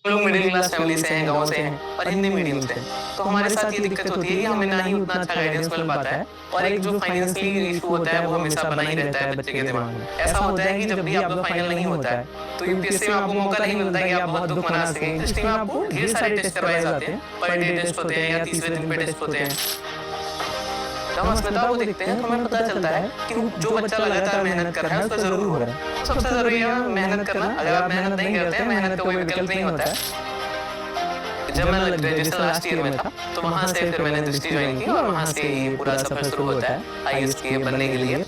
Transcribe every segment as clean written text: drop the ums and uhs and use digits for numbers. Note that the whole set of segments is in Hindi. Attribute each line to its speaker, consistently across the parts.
Speaker 1: हम लोग मिडिल क्लास फैमिली से हैं, गाँव से हैं और हिंदी मीडियम से हैं। तो हमारे साथ ये दिक्कत होती है कि हमें ना ही उतना अच्छा गाइडेंस मिल पाता है और एक जो फाइनेंशियली इशू होता है वो हमेशा बना ही रहता है बच्चे के दिमाग में। ऐसा होता है कि जब भी आपका फाइनल नहीं होता है तो यूपीएससी में आपको मौका नहीं मिलता कि आप बहुत दुःख मना सकें। यूपीएससी में आपको ढेर सारे टेस्ट करवाए जाते हैं, पर डे टेस्ट होते हैं या तीसरे दिन पे टेस्ट होते हैं। जब हम अस्मिता को देखते हैं तो हमें पता चलता है कि जो बच्चा लगातार मेहनत कर रहा है उसका जरूर हो रहा है। सबसे जरूरी है मेहनत करना। अगर आप मेहनत नहीं करते हैं, मेहनत का कोई विकल्प नहीं होता है। जब मैं ग्रेजुएशन लास्ट ईयर में था तो वहाँ से फिर मैंने दृष्टि ज्वाइन की और वहाँ से ये पूरा सफर शुरू होता है आईएएस के बनने के लिए।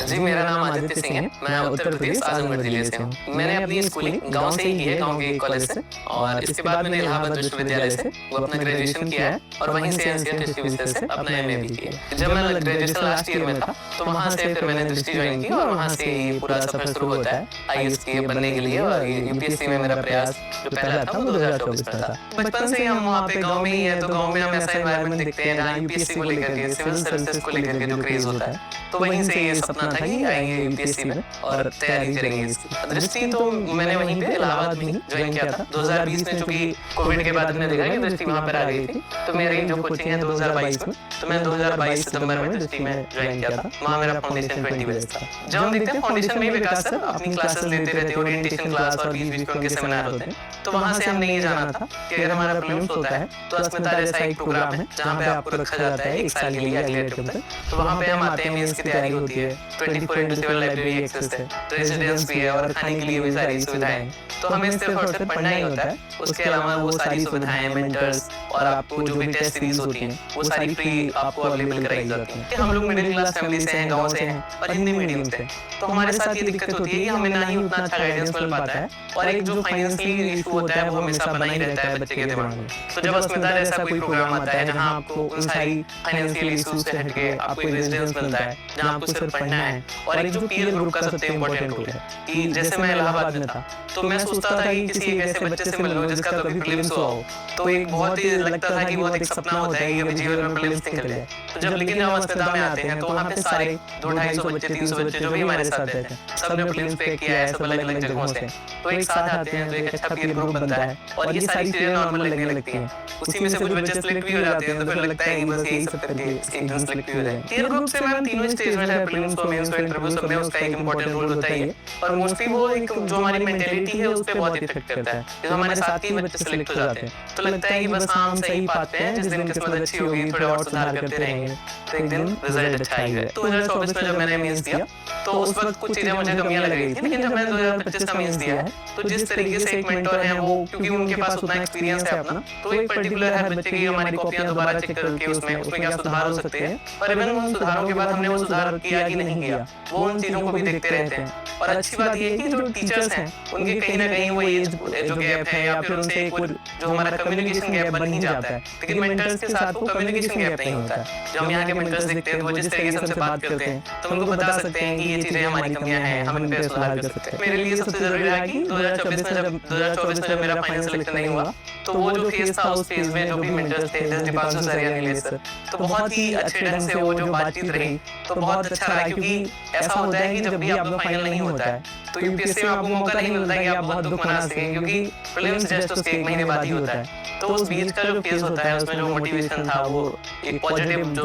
Speaker 1: जी, मेरा नाम आदित्य सिंह है। मैं उत्तर प्रदेश आजमगढ़ जिले से हूँ। मैंने अपनी स्कूलिंग गांव से ही की है, गांव के कॉलेज से, और इसके बाद मैंने इलाहाबाद विश्वविद्यालय से वो अपना ग्रेजुएशन किया है और वहीं से एनसीईआरटी हिस्ट्री विषय से अपना एमए भी किया। जब मैं ग्रेजुएशन लास्ट ईयर में था तो वहाँ से फिर मैंने दृष्टि ज्वाइन की और वहाँ से ये पूरा सफर शुरू होता है आईएएस के बनने के लिए। और यूपीएससी में मेरा प्रयास जो पहला था वो 2024 में था। बचपन से ही हम वहाँ पे गाँव में ही है, तो गाँव में हम ऐसा एनवायरमेंट देखते हैं जहाँ यूपीएससी को लेकर के, सिविल सर्विसेज को लेकर के जो क्रेज होता है, तो वहीं से ये सपना था कि आएंगे यूपीएससी में और तैयारी करेंगे इसकी। दृष्टि तो मैंने वहीं पे इलाहाबाद में ही ज्वाइन किया था 2020 में, चूंकि कोविड के बाद मैंने देखा कि दृष्टि वहाँ पर आ गई थी, तो मेरी जो कोचिंग है 2022 में, तो मैं 2022 सितंबर में दृष्टि में ज्वाइन किया था। वहाँ मेरा फाउंडेशन 20 बैच था। जब हम देखते हैं फाउंडेशन में विकास सर अपनी क्लासेस लेते रहते, ओरिएंटेशन क्लास और बीच बीच में उनके सेमिनार होते हैं, तो वहाँ से हमने ये जाना था कि अगर हमारा प्रीलिम्स होता है तो अस्मिता जैसा एक प्रोग्राम है जहाँ पे आपको रखा जाता है 1 साल के लिए अगले अटेम्प्ट तक। तो वहाँ पे हम आते हैं, मेंस की तैयारी होती है, 24/7 लाइब्रेरी एक्सेस है, रेजिडेंस भी है और खाने के लिए भी सारी सुविधाएं। तो हमें सिर्फ और सिर्फ पढ़ना ही होता है। उसके अलावा वो सारी सुविधाएं, मेंटर्स और आपको जो भी टेस्ट सीरीज होती हैं वो सारी फ्री आपको अवेलेबल कराई जाती हैं। हम लोग मिडिल क्लास फैमिली से हैं, गाँव से हैं और हिंदी मीडियम से, तो हमारे साथ ये दिक्कत होती है कि हमें ना ही उतना अच्छा गाइडेंस मिल पाता है और एक जो फाइनेंशियली इशू होता है वो हमेशा बना ही रहता है बच्चे के दिमाग में। तो जब अस्मिता जैसा कोई प्रोग्राम आता है जहाँ आपको उन सारी फाइनेंशियल इशूज से हटके आपको एक रेजिडेंस मिलता है जहाँ आपको सिर्फ पढ़ना है, और एक जो पीयर ग्रुप का सबसे इम्पोर्टेंट रोल है कि जैसे मैं इलाहाबाद में था तो मैं सोचता था कि किसी एक ऐसे बच्चे से मिल लो जिसका कभी प्रीलिम्स हुआ हो, तो एक बहुत ही लगता था कि बहुत एक सपना होता है कि अभी जीवन में प्रीलिम्स निकल जाए। तो जब लेकिन जब अस्मिता में आते हैं तो वहाँ पे सारे 200-250 बच्चे, 300 बच्चे जो भी हमारे साथ रहते हैं, सबने प्रीलिम्स पे किया है, सब अलग अलग जगहों से, तो एक साथ आते हैं तो एक अच्छा पीयर ग्रुप बनता है और ये सारी चीजें नॉर्मल लगने लगती हैं। उसी में से कुछ बच्चे सिलेक्ट भी हो जाते हैं, तो फिर लगता है कि बस यही सब करके एक दिन सिलेक्ट भी हो जाए। पीयर ग्रुप से मैम तीनों स्टेज में, चाहे प्रीलिम्स हो, मेंस हो, इंटरव्यू, सब में उसका एक इंपॉर्टेंट रोल होता है और मोस्टली वो एक जो हमारी मेंटालिटी है उस पे बहुत इफेक्ट करता है। जब हमारे साथ ही बच्चे सिलेक्ट हो जाते हैं तो लगता है कि बस हम सही पाते हैं, जिस दिन किस्मत अच्छी होगी, थोड़ा और सुधार करते रहेंगे तो एक दिन रिजल्ट अच्छा ही है। 2024 में जब मैंने मेंस दिया तो उस वक्त कुछ चीजें मुझे कमियां लग रही थी, लेकिन जब मैंने 2025 का मेंस दिया है तो जिस तरीके से एक मेंटर है वो, क्योंकि उनके पास उतना एक्सपीरियंस है अपना, तो एक पर्टिकुलर हर बच्चे की हमारी कॉपियां दोबारा चेक करके उसमें क्या सुधार हो सकते हैं, और इवन उन सुधारों के बाद हमने वो सुधार किया कि नहीं किया वो उन चीजों को भी देखते रहते हैं। और अच्छी बात ये है कि जो टीचर्स हैं उनके कहीं ना कहीं वो एज जो गैप है या फिर उनसे एक जो हमारा कम्युनिकेशन गैप बन ही जाता है, लेकिन मेंटर्स के साथ वो कम्युनिकेशन गैप नहीं होता है। जब हम यहाँ के मेंटर्स देखते हैं तो वो जिस तरीके से हमसे बात करते हैं तो उनको बता सकते हैं कि ये चीजें हमारी कमियां हैं, हम इन पे सुधार कर सकते हैं। मेरे लिए सबसे जरूरी रहा कि 2024 में जब मेरा फाइनल सिलेक्शन नहीं हुआ तो वो जो फेज था उस फेज में जो भी मेंटर्स थे, जैसे दीपांशु सर या नीलेश सर, तो बहुत ही अच्छे ढंग से वो जो बातचीत रही तो बहुत अच्छा रहा। क्योंकि ऐसा होता है कि जब भी आपका फाइनल नहीं होता है तो यूपीएससी में आपको मौका नहीं मिलता कि आप बहुत दुःख मना सकें, क्योंकि प्रीलिम्स जस्ट उसके 1 महीने बाद ही होता है। तो उस बीच का जो फेज होता है उसमें जो मोटिवेशन था वो एक पॉजिटिव जो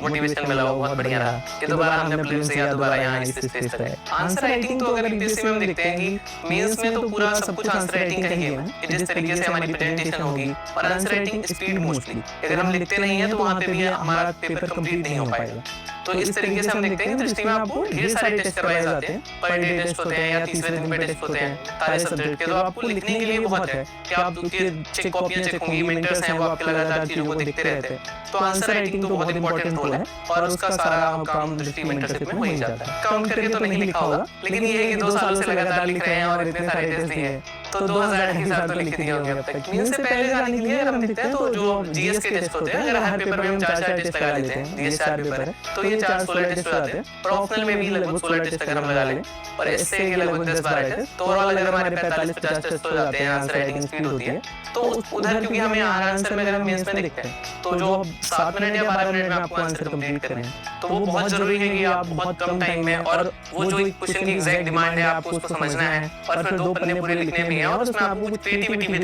Speaker 1: मोटिवेशन मिला वो बहुत बढ़िया रहा कि दोबारा हमने प्रीलिम्स दिया, दोबारा यहाँ इस स्टेज तक है। आंसर राइटिंग तो अगर यूपीएससी में हम देखते हैं कि मेंस में तो पूरा सब कुछ आंसर राइटिंग का ही है कि जिस तरीके से हमारी प्रेजेंटेशन होगी, और आंसर राइटिंग स्पीड मोस्टली अगर हम लिखते नहीं है तो वहाँ पे भी हमारा पेपर कंप्लीट नहीं हो पाएगा। तो इस तरीके से हम देखते हैं कि दृष्टि में आपको ढेर सारे टेस्ट करवाए जाते हैं, पर डे टेस्ट होते हैं या तीसरे दिन पे टेस्ट होते हैं सारे सब्जेक्ट के, तो आपको लिखने के लिए बहुत है कि आप चेक कॉपियां चेक होंगी, मेंटर्स हैं वो आपके लगातार चीजों को देखते रहते हैं। तो आंसर राइटिंग तो बहुत इंपॉर्टेंट रोल है और उसका सारा काम दृष्टि मेंटरशिप में हो ही जाता है। काउंट करके तो नहीं लिखा होगा, लेकिन ये है कि 2 सालों से लगातार लिख रहे हैं और इतने सारे टेस्ट दिए हैं तो 2000 के हिसाब तो लिख दिए होंगे अब तक। मेंस से पहले जाने के लिए अगर हम देखते हैं तो जो जीएस के टेस्ट होते हैं, अगर हर पेपर में हम 4-4 टेस्ट लगा लेते हैं, जीएस 4 पेपर है तो ये 4-16 टेस्ट हो जाते हैं। प्रोफेशनल में भी लगभग 16 टेस्ट अगर हम लगा लें और एसए के लगभग 10-12 टेस्ट, तो ओवरऑल अगर हमारे 45-50 टेस्ट हो जाते हैं, आंसर राइटिंग स्पीड होती है। तो उधर क्योंकि हमें आंसर में अगर हम मेंस में देखते हैं तो जो 7 मिनट या 12 मिनट में आपको आंसर कंप्लीट करने हैं, तो वो बहुत जरूरी है कि आप बहुत कम टाइम में, और वो जो क्वेश्चन की एग्जैक्ट डिमांड है आपको उसको समझना है और फिर 2 पन्ने पूरे लिखने भी हैं हैं और उसमें आपको कुछ क्रिएटिविटी भी